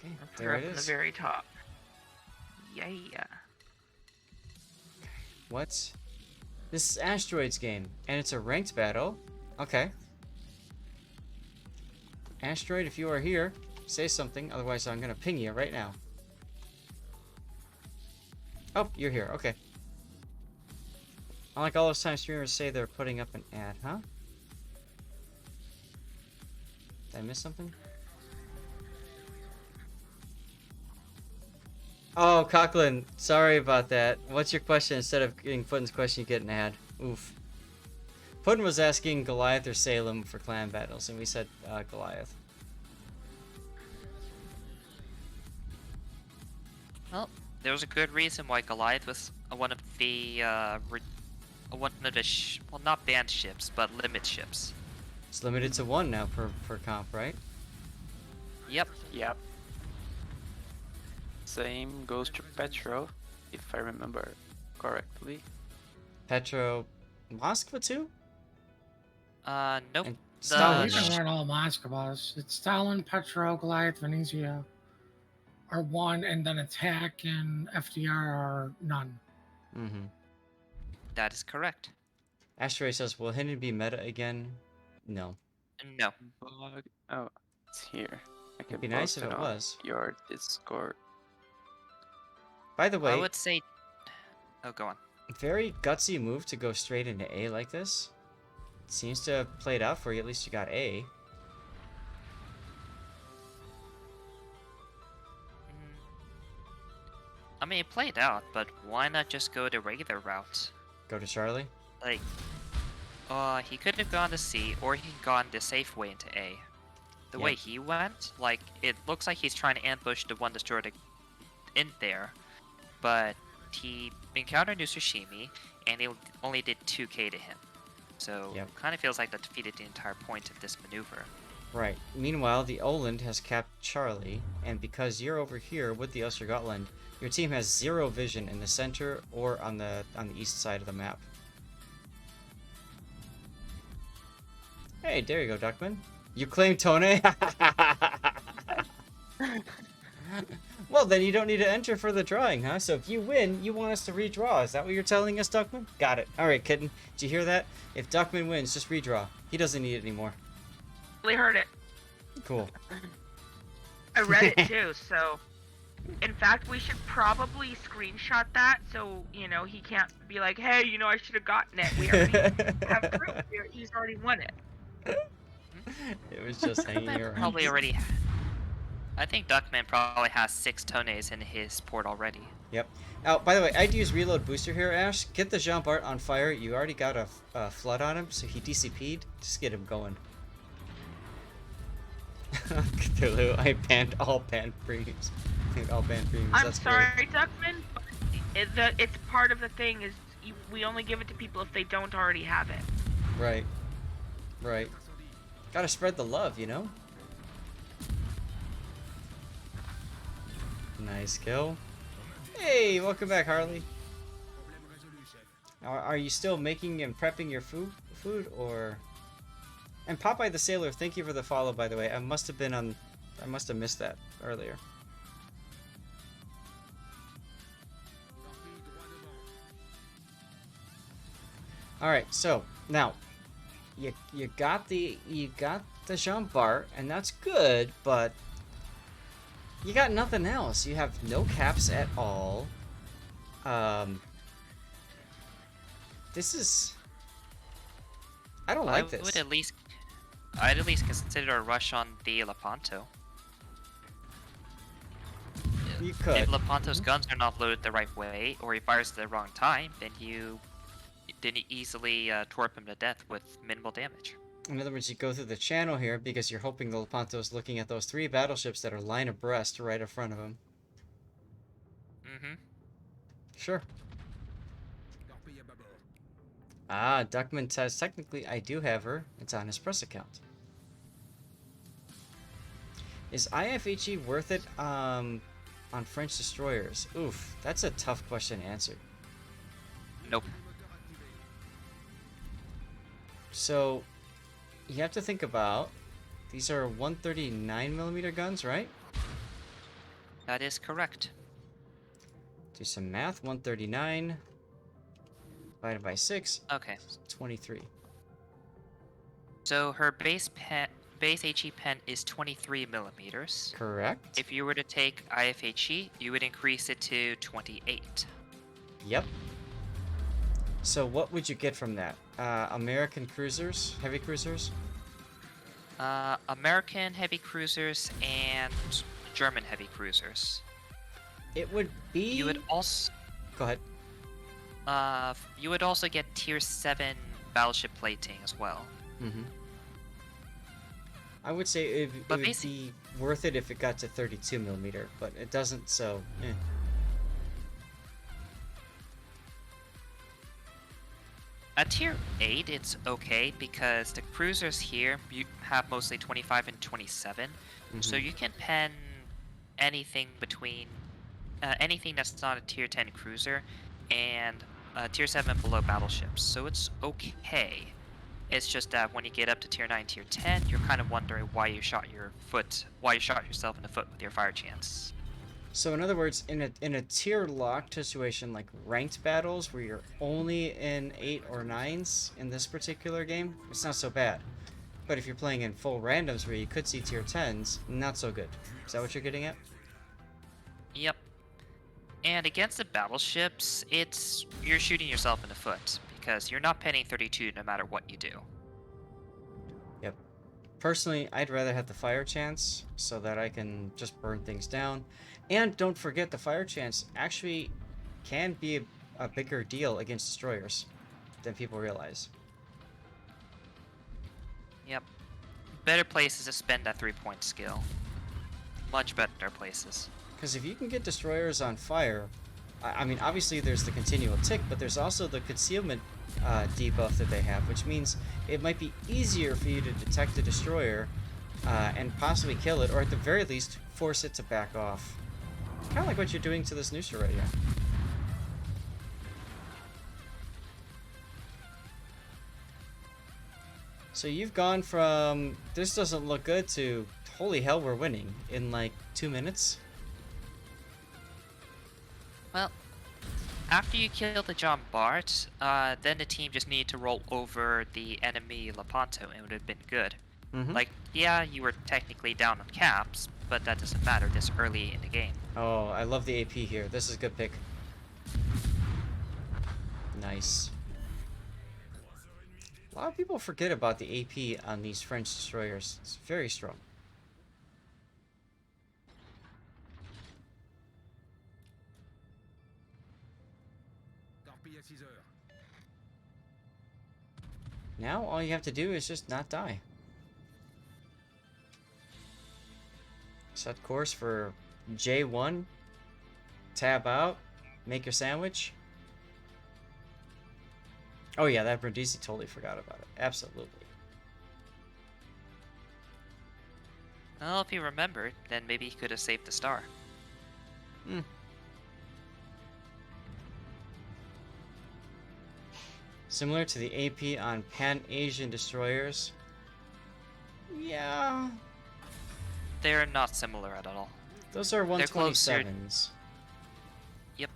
Okay, They're there up it in the is. very top. Yeah. What? This is Asteroids game, and it's a ranked battle. Okay. Asteroid, if you are here, say something, otherwise I'm gonna ping you right now. Oh, you're here, okay. Unlike all those times streamers say they're putting up an ad, huh? Did I miss something? Oh, Coughlin, sorry about that. What's your question? Instead of getting Puddin's question, you get an ad. Oof. Puddin was asking Goliath or Salem for clan battles, and we said Goliath. Well, there was a good reason why Goliath was one of the well, not banned ships, but limit ships. It's limited to one now per comp, right? Yep. Yep. Same goes to Petro, if I remember correctly. Petro, Moskva too? Nope. And The Stalin. These aren't all Moskvas. It's Stalin, Petro, Goliath, Venezia are one, and then Attack and FDR are none. Mm-hmm. That is correct. Asteroid says, will Hidden be meta again? No. No. Bug. Oh, it's here. I can It'd be nice if post it on was. your Discord. By the way, I would say. Oh, go on. very gutsy move to go straight into A like this. Seems to have played out for you. At least you got A. I mean, it played out, but why not just go the regular route? Go to Charlie. Like, he could have gone to C, or he could have gone the safe way into A. The way he went, like, it looks like he's trying to ambush the one destroyer in there, but he encountered new Tsushimi, and he only did 2k to him. So, kind of feels like that defeated the entire point of this maneuver. Right. Meanwhile, the Oland has capped Charlie, and because you're over here with the Östergötland, your team has zero vision in the center or on the east side of the map. Hey, there you go, Duckman. You claim Tone? Well, then you don't need to enter for the drawing, huh? So if you win, you want us to redraw. Is that what you're telling us, Duckman? Got it. All right, kitten. Did you hear that? If Duckman wins, just redraw. He doesn't need it anymore. We heard it. Cool. I read it too, so... In fact, we should probably screenshot that so, you know, he can't be like, hey, you know, I should have gotten it. We already have proof here. He's already won it. It was just hanging around. Probably already. I think Duckman probably has 6 Tones in his port already. Yep. Oh, by the way, I'd use reload booster here, Ash. Get the Jean Bart on fire. You already got a flood on him, so he DCP'd. Just get him going. Cthulhu, I banned all banned premiums. All banned premiums. I'm That's sorry, great. Duckman, but it's part of the thing is we only give it to people if they don't already have it. Right. Right. Gotta spread the love, you know? Nice kill. Hey, welcome back, Harley. Are you still making and prepping your food, or... And Popeye the Sailor, thank you for the follow, by the way. I must have missed that earlier. Alright, so, now, you got the Jean Bart, and that's good, but you got nothing else. You have no caps at all. This is... I don't like this. I'd at least consider a rush on the Lepanto. You could. If Lepanto's guns are not loaded the right way, or he fires at the wrong time, then you didn't easily torp him to death with minimal damage. In other words, you go through the channel here because you're hoping the Lepanto's looking at those 3 battleships that are line abreast right in front of him. Mm-hmm. Sure. Ah, Duckman says, technically, I do have her. It's on his press account. Is IFHE worth it on French destroyers? Oof, that's a tough question to answer. Nope. So, you have to think about, these are 139mm guns, right? That is correct. Do some math. 139 divided by 6, Okay. 23. So her base HE pen is 23 millimeters. Correct. If you were to take IFHE, you would increase it to 28. Yep. So what would you get from that? American cruisers, heavy cruisers? American heavy cruisers and German heavy cruisers. It would be... You would also Go ahead. you would also get tier 7 battleship plating as well. Mm-hmm. I would say it But would be worth it if it got to 32 millimeter, but it doesn't, so eh. At tier 8, it's okay because the cruisers here you have mostly 25 and 27, so Mhm. you can pen anything between anything that's not a tier 10 cruiser and tier 7 below battleships. So it's okay. It's just that when you get up to tier 9, tier 10, you're kind of wondering why you shot yourself in the foot with your fire chance. So in other words, in a tier locked situation like ranked battles where you're only in 8 or 9s in this particular game, it's not so bad. But if you're playing in full randoms where you could see tier 10s, not so good. Is that what you're getting at? Yep. And against the battleships, you're shooting yourself in the foot because you're not penning 32 no matter what you do. Yep. Personally, I'd rather have the fire chance so that I can just burn things down. And don't forget, the fire chance actually can be a bigger deal against destroyers than people realize. Yep. Better places to spend that 3-point skill. Much better places. Because if you can get destroyers on fire, I mean, obviously there's the continual tick, but there's also the concealment debuff that they have, which means it might be easier for you to detect a destroyer and possibly kill it, or at the very least, force it to back off. Kind of like what you're doing to this Noosa right here. So you've gone from, this doesn't look good, to, holy hell, we're winning in like 2 minutes? Well, after you kill the John Bart, then the team just needed to roll over the enemy Lepanto and it would have been good. Mm-hmm. Like, yeah, you were technically down on caps, but that doesn't matter this early in the game. Oh, I love the AP here. This is a good pick. Nice. A lot of people forget about the AP on these French destroyers. It's very strong. Now all you have to do is just not die. Set course for J1. Tab out. Make your sandwich. Oh yeah, that Brindisi totally forgot about it. Absolutely. Well, if he remembered, then maybe he could have saved the star. Hmm. Similar to the AP on Pan-Asian destroyers. Yeah. They're not similar at all. Those are They're closer. 127s. Yep.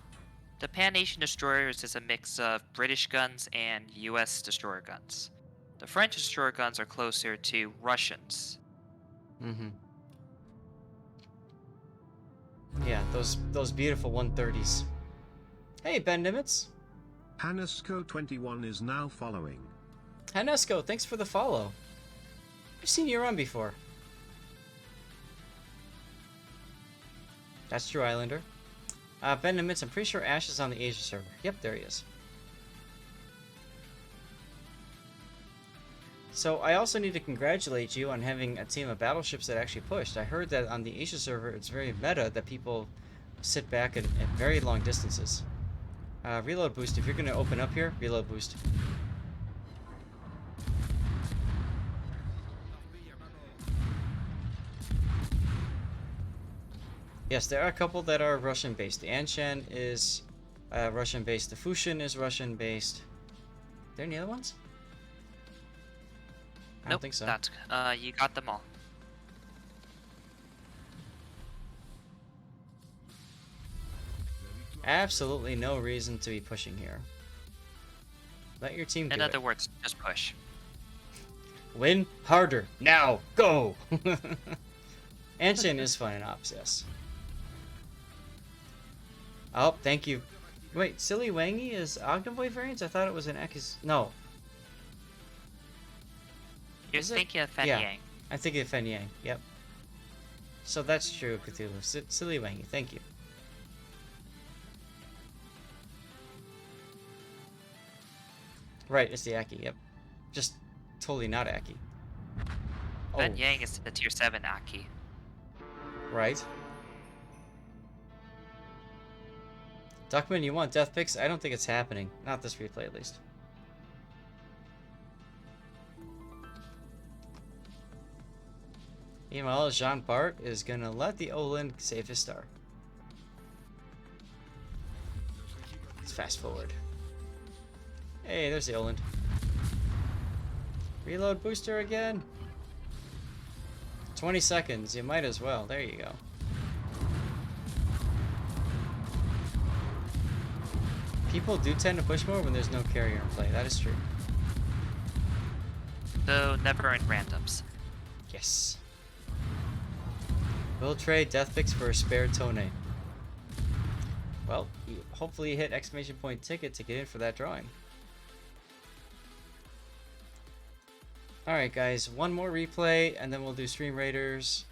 The Pan-Asian destroyers is a mix of British guns and US destroyer guns. The French destroyer guns are closer to Russians. Mm-hmm. Yeah, those beautiful 130s. Hey, Ben Nimitz. Hannesco21 is now following. Hanesco, thanks for the follow. I've seen you run before. That's true, Islander. Ben Nimitz, I'm pretty sure Ash is on the Asia server. Yep, there he is. So I also need to congratulate you on having a team of battleships that actually pushed. I heard that on the Asia server, it's very meta that people sit back at very long distances. Reload boost, if you're going to open up here, reload boost. Yes, there are a couple that are Russian-based. The Anshan is Russian-based. The Fushin is Russian-based. Are there any other ones? I don't Nope, think so. That's, you got them all. Absolutely no reason to be pushing here. Let your team do In it. other words, just push. Win harder. Now, go! Anshin is fun in ops, yes. Oh, thank you. Wait, Silly Wangy is Ogdenboy variants? I thought it was an X. No. You're Is it? thinking of Fen Yeah. Yang. I'm thinking of Fen Yang, yep. So that's true, Cthulhu. Silly Wangy, thank you. Right, it's the Aki, yep. Just totally not Aki. Oh, Fen Yang is the tier 7 Aki. right. Duckman, you want death picks? I don't think it's happening. Not this replay, at least. Meanwhile, Jean Bart is gonna let the Olin save his star. Let's fast forward. Hey, there's the Olin. Reload booster again. 20 seconds, you might as well. There you go. People do tend to push more when there's no carrier in play. That is true. Though never in randoms. Yes. We'll trade death picks for a spare Tone. Well, hopefully you hit exclamation point ticket to get in for that drawing. Alright guys, one more replay and then we'll do Stream Raiders.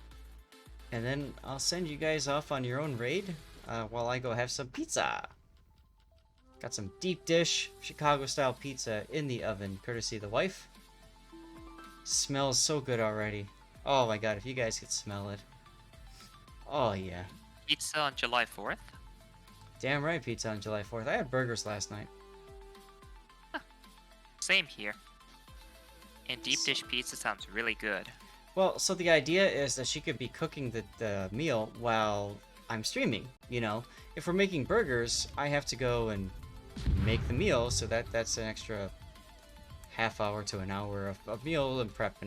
And then I'll send you guys off on your own raid while I go have some pizza. Got some deep dish Chicago style pizza in the oven, courtesy of the wife. Smells so good already. Oh my god, if you guys could smell it. Oh yeah. Pizza on July 4th? Damn right, pizza on July 4th. I had burgers last night. Same here. And deep dish pizza sounds really good. Well, so the idea is that she could be cooking the meal while I'm streaming, you know? If we're making burgers, I have to go and make the meal, so that's an extra half hour to an hour of meal and prep and all.